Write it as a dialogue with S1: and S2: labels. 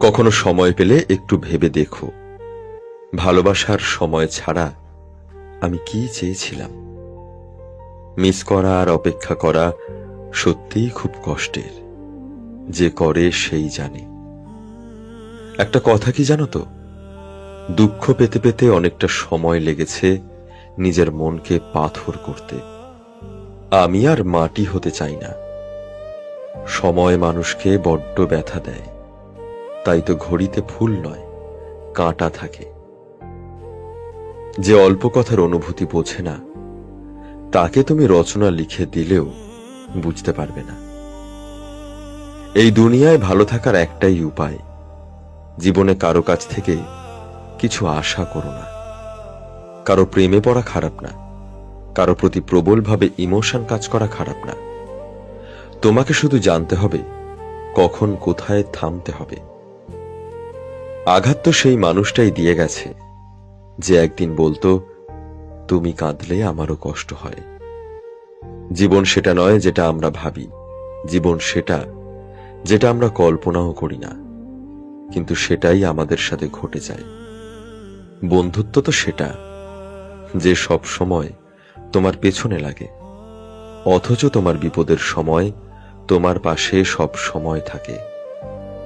S1: কখনো সময় পেলে একটু ভেবে দেখো, ভালোবাসার সময় ছাড়া আমি কি চেয়েছিলাম। মিস করা আর অপেক্ষা করা সত্যিই খুব কষ্টের। যে করে সেই জানে। একটা কথা কি জানো তো, দুঃখ পেতে পেতে অনেকটা সময় লেগেছে নিজের মনকে পাথর করতে। আমি আর মাটি হতে চাই না। সময় মানুষকে বড্ড ব্যথা দেয়, তাই তো ঘড়িতে ফুল নয়, কাঁটা থাকে। যে অল্প কথার অনুভূতি বোঝে না, তাকে তুমি রচনা লিখে দিলেও বুঝতে পারবে না। এই দুনিয়ায় ভালো থাকার একটাই উপায়, জীবনে কারো কাছ থেকে কিছু আশা করো না। কারো প্রেমে পড়া খারাপ না, কারো প্রতি প্রবলভাবে ইমোশন কাজ করা খারাপ না। তোমাকে শুধু জানতে হবে কখন কোথায় থামতে হবে। আঘাত তো সেই মানুষটাই দিয়ে গেছে যে একদিন বলতো, তুমি কাঁদলে আমারও কষ্ট হয়। জীবন সেটা নয় যেটা আমরা ভাবি, জীবন সেটা যেটা আমরা কল্পনাও করি না, কিন্তু সেটাই আমাদের সাথে ঘটে যায়। বন্ধুত্ব তো সেটা যে সব সময় তোমার পেছনে লাগে, অথচ তোমার বিপদের সময় তোমার পাশে সব সময় থাকে।